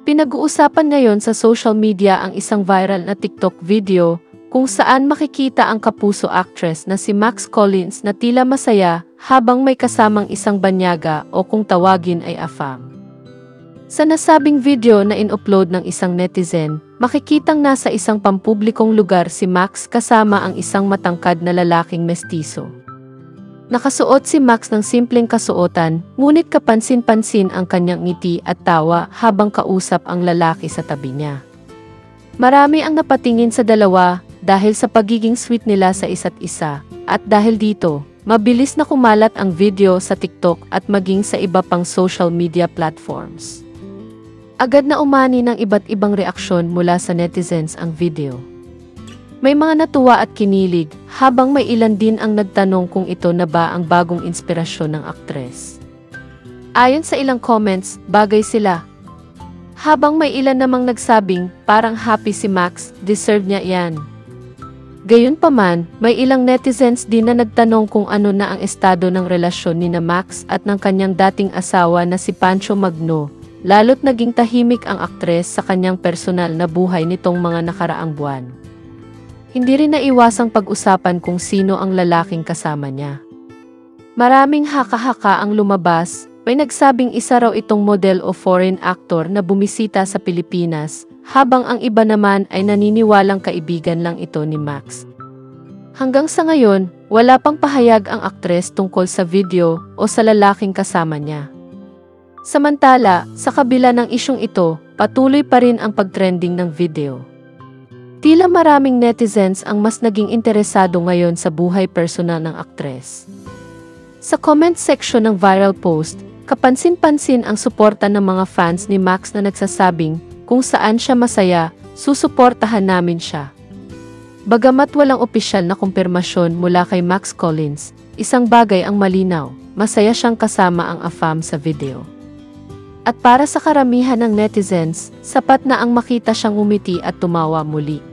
Pinag-uusapan ngayon sa social media ang isang viral na TikTok video kung saan makikita ang kapuso actress na si Max Collins na tila masaya habang may kasamang isang banyaga o kung tawagin ay afam. Sa nasabing video na in-upload ng isang netizen, makikitang nasa isang pampublikong lugar si Max kasama ang isang matangkad na lalaking mestizo. Nakasuot si Max ng simpleng kasuotan, ngunit kapansin-pansin ang kanyang ngiti at tawa habang kausap ang lalaki sa tabi niya. Marami ang napatingin sa dalawa dahil sa pagiging sweet nila sa isa't isa, at dahil dito, mabilis na kumalat ang video sa TikTok at maging sa iba pang social media platforms. Agad na umani ng iba't ibang reaksyon mula sa netizens ang video. May mga natuwa at kinilig, habang may ilan din ang nagtanong kung ito na ba ang bagong inspirasyon ng aktres. Ayon sa ilang comments, bagay sila. Habang may ilan namang nagsabing, parang happy si Max, deserve niya yan. Gayunpaman, may ilang netizens din na nagtanong kung ano na ang estado ng relasyon ni Max at ng kanyang dating asawa na si Pancho Magno, lalo't naging tahimik ang aktres sa kanyang personal na buhay nitong mga nakaraang buwan. Hindi rin naiwasang pag-usapan kung sino ang lalaking kasama niya. Maraming haka-haka ang lumabas, may nagsabing isa raw itong model o foreign actor na bumisita sa Pilipinas, habang ang iba naman ay naniniwalang kaibigan lang ito ni Max. Hanggang sa ngayon, wala pang pahayag ang aktres tungkol sa video o sa lalaking kasama niya. Samantala, sa kabila ng isyung ito, patuloy pa rin ang pagtrending ng video. Tila maraming netizens ang mas naging interesado ngayon sa buhay personal ng aktres. Sa comment section ng viral post, kapansin-pansin ang suporta ng mga fans ni Max na nagsasabing, kung saan siya masaya, susuportahan namin siya. Bagamat walang opisyal na kumpirmasyon mula kay Max Collins, isang bagay ang malinaw, masaya siyang kasama ang afam sa video. At para sa karamihan ng netizens, sapat na ang makita siyang umiti at tumawa muli.